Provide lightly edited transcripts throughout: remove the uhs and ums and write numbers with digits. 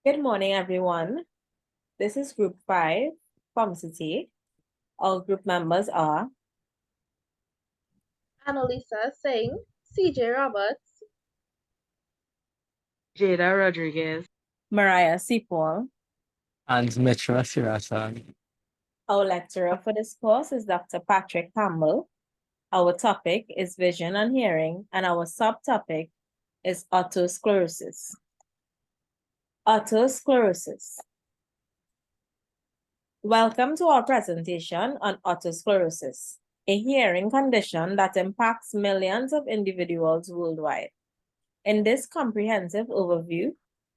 Good morning, everyone. This is Group 5, Pharmacy. Our group members are Annalisa Singh, CJ Roberts, Jada Rodriguez. Mariah Sipol. And Mitra Sirasan. Our lecturer for this course is Dr. Patrick Campbell. Our topic is vision and hearing, and our subtopic is otosclerosis. Otosclerosis. Welcome to our presentation on otosclerosis, a hearing condition that impacts millions of individuals worldwide. In this comprehensive overview,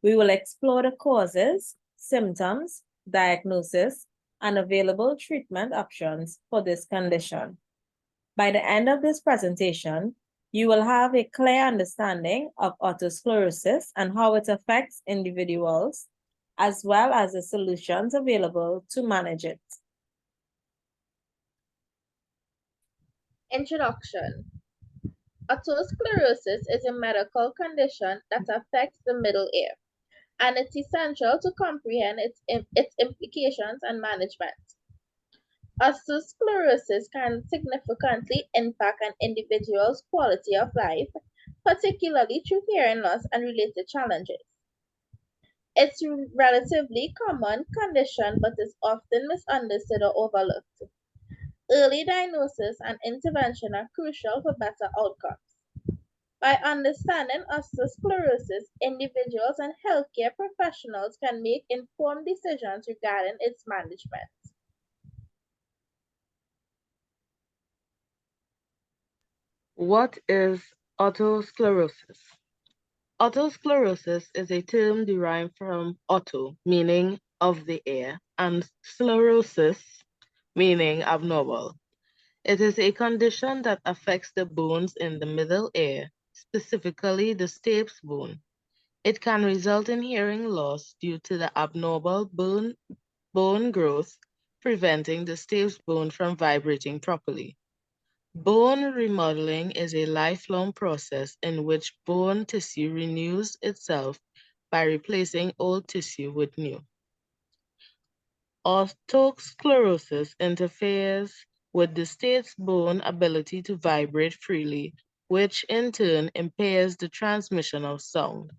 we will explore the causes, symptoms, diagnosis, and available treatment options for this condition. By the end of this presentation, you will have a clear understanding of otosclerosis and how it affects individuals, as well as the solutions available to manage it. Introduction. Otosclerosis is a medical condition that affects the middle ear, and it's essential to comprehend its implications and management. Otosclerosis can significantly impact an individual's quality of life, particularly through hearing loss and related challenges. It's a relatively common condition but is often misunderstood or overlooked. Early diagnosis and intervention are crucial for better outcomes. By understanding otosclerosis, individuals and healthcare professionals can make informed decisions regarding its management. What is otosclerosis? Otosclerosis is a term derived from otto, meaning of the ear, and sclerosis, meaning abnormal. It is a condition that affects the bones in the middle ear, specifically the stapes bone. It can result in hearing loss due to the abnormal bone growth, preventing the stapes bone from vibrating properly. Bone remodeling is a lifelong process in which bone tissue renews itself by replacing old tissue with new. Otosclerosis interferes with the stapes bone ability to vibrate freely, which in turn impairs the transmission of sound.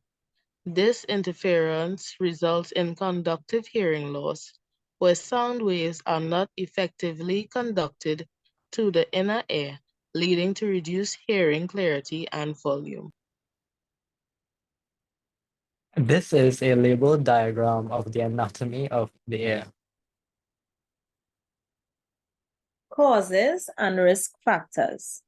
This interference results in conductive hearing loss, where sound waves are not effectively conducted to the inner ear, leading to reduced hearing clarity and volume. This is a labeled diagram of the anatomy of the ear. Causes and risk factors.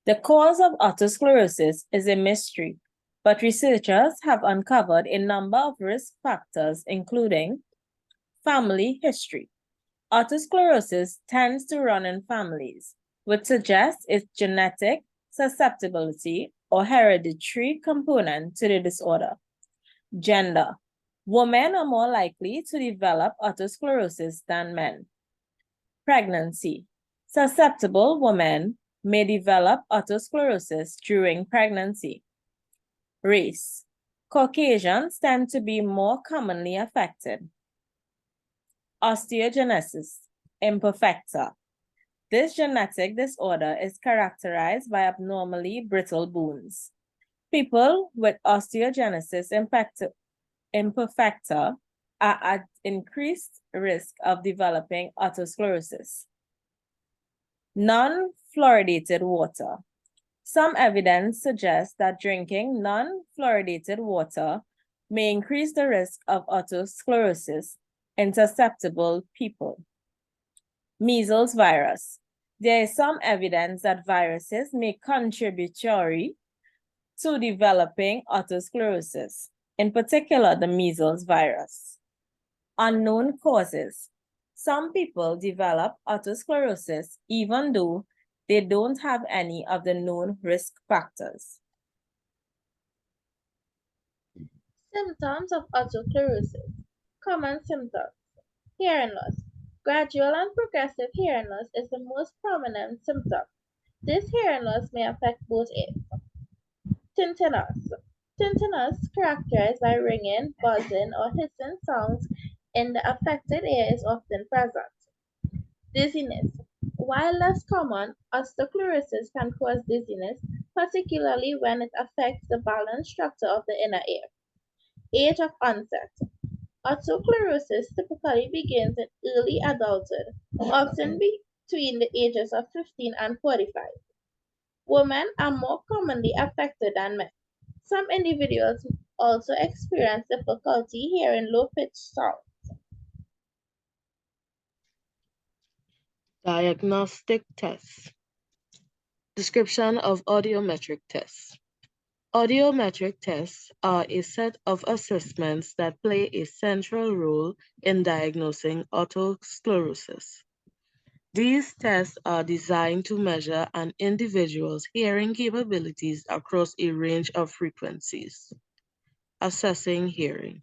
The cause of otosclerosis is a mystery, but researchers have uncovered a number of risk factors, including family history. Otosclerosis tends to run in families, which suggests its genetic susceptibility or hereditary component to the disorder. Gender. Women are more likely to develop otosclerosis than men. Pregnancy. Susceptible women may develop otosclerosis during pregnancy. Race. Caucasians tend to be more commonly affected. Osteogenesis imperfecta. This genetic disorder is characterized by abnormally brittle bones. People with osteogenesis imperfecta are at increased risk of developing otosclerosis. Non-fluoridated water. Some evidence suggests that drinking non-fluoridated water may increase the risk of otosclerosis in susceptible people. Measles virus. There is some evidence that viruses may contributory to developing otosclerosis, in particular the measles virus. Unknown causes. Some people develop otosclerosis even though they don't have any of the known risk factors. Symptoms of otosclerosis. Common symptoms. Hearing loss. Gradual and progressive hearing loss is the most prominent symptom. This hearing loss may affect both ears. Tinnitus. Tinnitus, characterized by ringing, buzzing, or hissing sounds in the affected ear, is often present. Dizziness. While less common, osteosclerosis can cause dizziness, particularly when it affects the balance structure of the inner ear. Age of onset. Osteosclerosis typically begins in early adulthood, often between the ages of 15 and 45. Women are more commonly affected than men. Some individuals also experience difficulty hearing low-pitched sounds. Diagnostic tests. Description of audiometric tests. Audiometric tests are a set of assessments that play a central role in diagnosing otosclerosis. These tests are designed to measure an individual's hearing capabilities across a range of frequencies. Assessing hearing.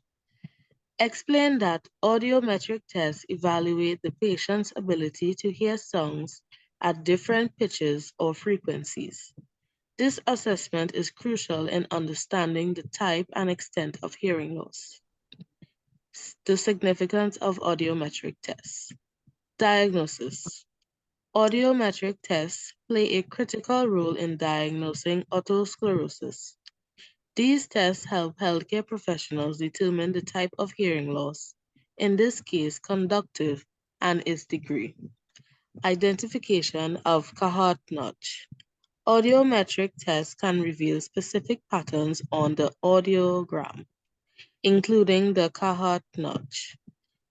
Explain that audiometric tests evaluate the patient's ability to hear sounds at different pitches or frequencies. This assessment is crucial in understanding the type and extent of hearing loss. The significance of audiometric tests. Diagnosis. Audiometric tests play a critical role in diagnosing otosclerosis. These tests help healthcare professionals determine the type of hearing loss, in this case conductive, and its degree. Identification of Cahart notch. Audiometric tests can reveal specific patterns on the audiogram, including the Cahart notch.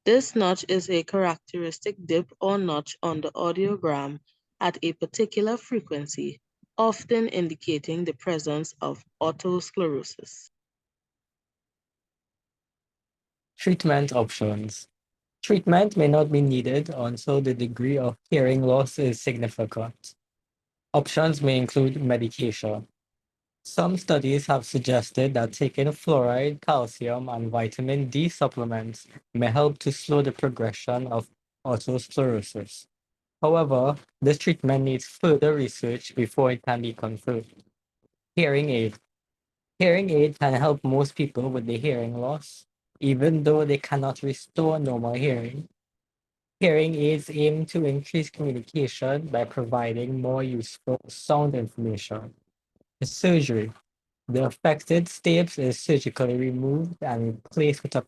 This notch is a characteristic dip or notch on the audiogram at a particular frequency, often indicating the presence of otosclerosis. Treatment options. Treatment may not be needed until the degree of hearing loss is significant. Options may include medication. Some studies have suggested that taking fluoride, calcium, and vitamin D supplements may help to slow the progression of otosclerosis. However, this treatment needs further research before it can be confirmed. Hearing aid. Hearing aid can help most people with the hearing loss, even though they cannot restore normal hearing. Hearing aids aim to increase communication by providing more useful sound information. The surgery. The affected stapes is surgically removed and replaced with a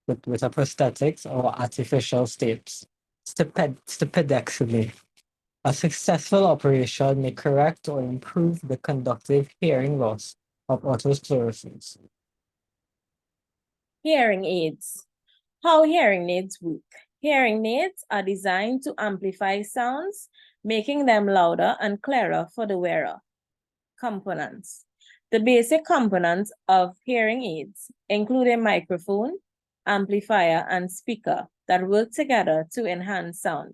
with a prosthetics or artificial stapes. Stapedectomy. A successful operation may correct or improve the conductive hearing loss of otosclerosis. Hearing aids. How hearing aids work. Hearing aids are designed to amplify sounds, making them louder and clearer for the wearer. Components. The basic components of hearing aids include a microphone, amplifier, and speaker that work together to enhance sound.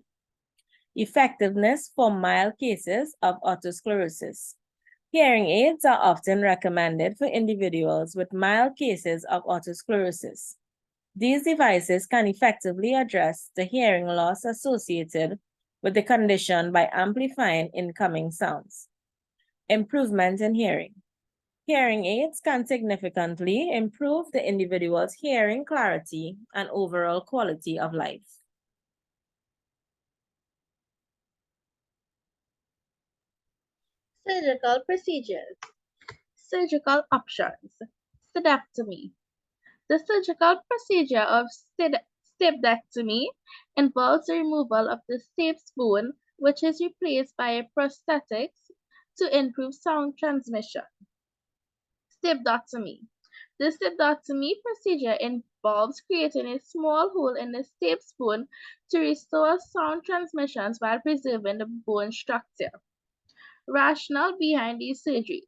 Effectiveness for mild cases of otosclerosis. Hearing aids are often recommended for individuals with mild cases of otosclerosis. These devices can effectively address the hearing loss associated with the condition by amplifying incoming sounds. Improvement in hearing. Hearing aids can significantly improve the individual's hearing clarity and overall quality of life. Surgical procedures. Surgical options. Stapedectomy. The surgical procedure of stapedectomy involves the removal of the stapes bone, which is replaced by a prosthetics to improve sound transmission. Stapedectomy. The stapedectomy procedure involves creating a small hole in the stapes bone to restore sound transmissions while preserving the bone structure. Rationale behind these surgeries.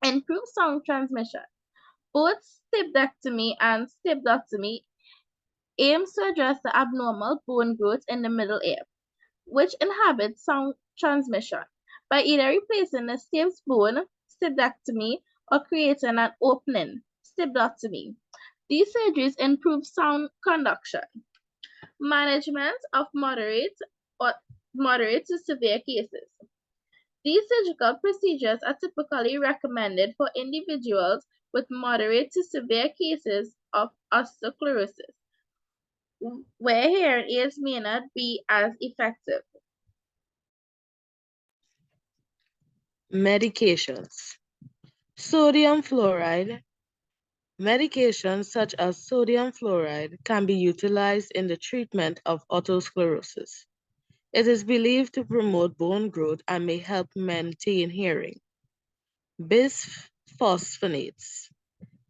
Improve sound transmission. Both stapedectomy and stapedectomy aims to address the abnormal bone growth in the middle ear, which inhibits sound transmission, by either replacing the stapes bone, stapedectomy, or creating an opening, stapedectomy. These surgeries improve sound conduction. Management of moderate to severe cases. These surgical procedures are typically recommended for individuals with moderate to severe cases of osteosclerosis, where hearing aids may not be as effective. Medications. Sodium fluoride. Medications such as sodium fluoride can be utilized in the treatment of otosclerosis. It is believed to promote bone growth and may help maintain hearing. Bisphosphonates.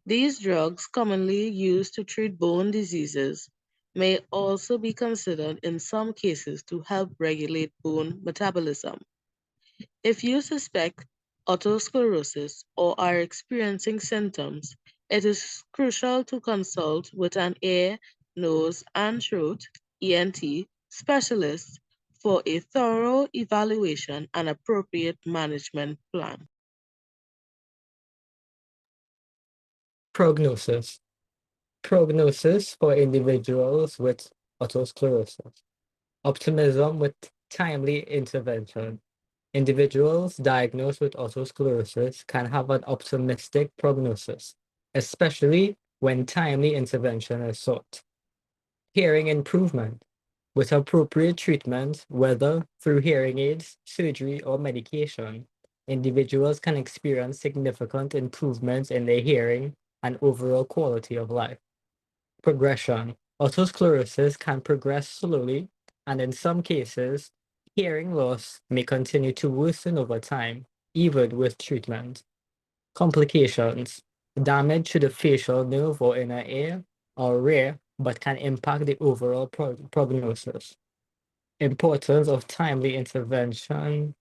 These drugs, commonly used to treat bone diseases, may also be considered in some cases to help regulate bone metabolism. If you suspect otosclerosis or are experiencing symptoms, it is crucial to consult with an ear, nose, and throat (ENT) specialist for a thorough evaluation and appropriate management plan. Prognosis. Prognosis for individuals with otosclerosis. Optimism with timely intervention. Individuals diagnosed with otosclerosis can have an optimistic prognosis, especially when timely intervention is sought. Hearing improvement. With appropriate treatment, whether through hearing aids, surgery, or medication, individuals can experience significant improvements in their hearing and overall quality of life. Progression. Otosclerosis can progress slowly, and in some cases, hearing loss may continue to worsen over time, even with treatment. Complications. Damage to the facial nerve or inner ear are rare but can impact the overall prognosis. Importance of timely intervention.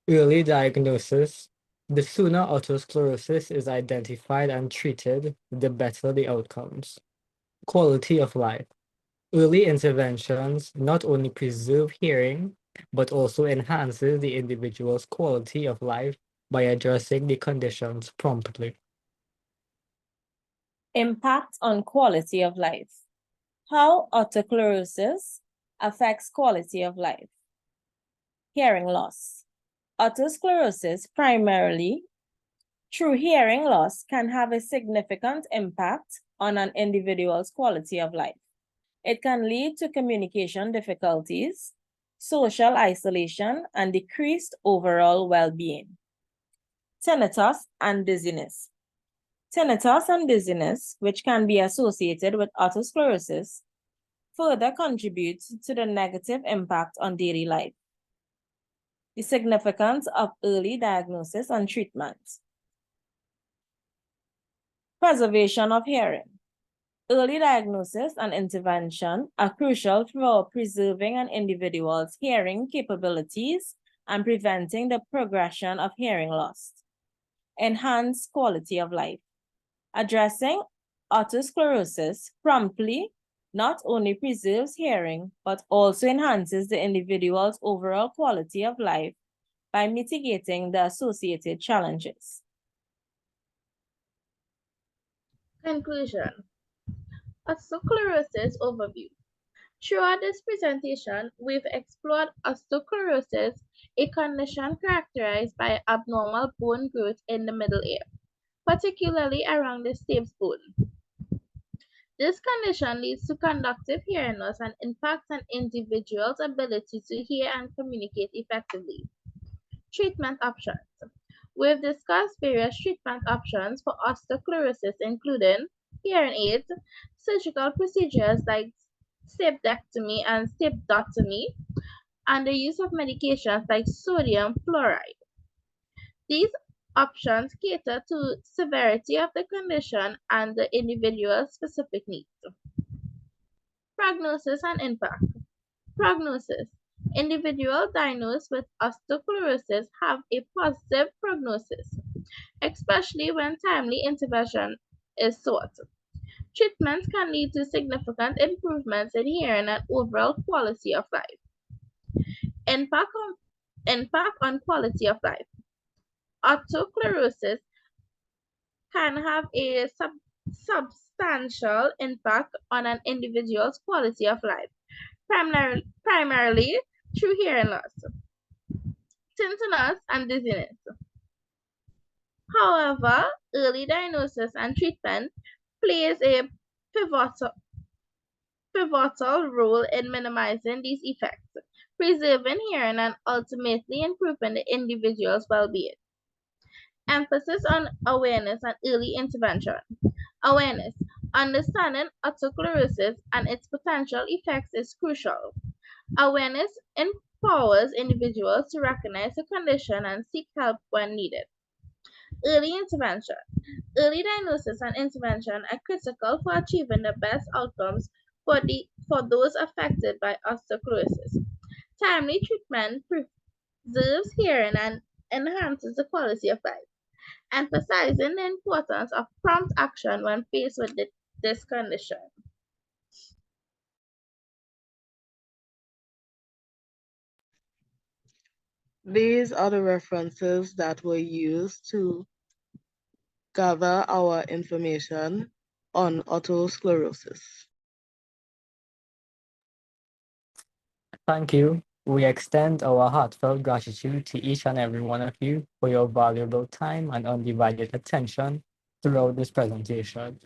Early diagnosis. The sooner otosclerosis is identified and treated, the better the outcomes. Quality of life. Early interventions not only preserve hearing, but also enhances the individual's quality of life by addressing the conditions promptly. Impact on quality of life. How otosclerosis affects quality of life. Hearing loss. Otosclerosis, primarily through hearing loss, can have a significant impact on an individual's quality of life. It can lead to communication difficulties, social isolation, and decreased overall well-being. Tinnitus and dizziness. Tinnitus and dizziness, which can be associated with otosclerosis, further contributes to the negative impact on daily life. The significance of early diagnosis and treatment. Preservation of hearing. Early diagnosis and intervention are crucial for preserving an individual's hearing capabilities and preventing the progression of hearing loss. Enhance quality of life. Addressing otosclerosis promptly not only preserves hearing, but also enhances the individual's overall quality of life by mitigating the associated challenges. Conclusion. Osteosclerosis overview. Throughout this presentation, we've explored osteosclerosis, a condition characterized by abnormal bone growth in the middle ear, particularly around the stapes bone. This condition leads to conductive hearing loss and impacts an individual's ability to hear and communicate effectively. Treatment options. We've discussed various treatment options for osteosclerosis, including hearing aids, surgical procedures like stapedectomy and stapedotomy, and the use of medications like sodium fluoride. These options cater to severity of the condition and the individual's specific needs. Prognosis and impact. Prognosis. Individuals diagnosed with osteosclerosis have a positive prognosis, especially when timely intervention is sought. Treatments can lead to significant improvements in hearing and overall quality of life. Impact on quality of life. Osteosclerosis can have a substantial impact on an individual's quality of life, primarily through hearing loss. tinnitus, and dizziness. However, early diagnosis and treatment plays a pivotal role in minimizing these effects, preserving hearing, and ultimately improving the individual's well-being. Emphasis on awareness and early intervention. Awareness. Understanding otosclerosis and its potential effects is crucial. Awareness empowers individuals to recognize the condition and seek help when needed. Early intervention. Early diagnosis and intervention are critical for achieving the best outcomes for those affected by osteoporosis. Timely treatment preserves hearing and enhances the quality of life, emphasizing the importance of prompt action when faced with this condition. These are the references that were used to gather our information on otosclerosis. Thank you. We extend our heartfelt gratitude to each and every one of you for your valuable time and undivided attention throughout this presentation.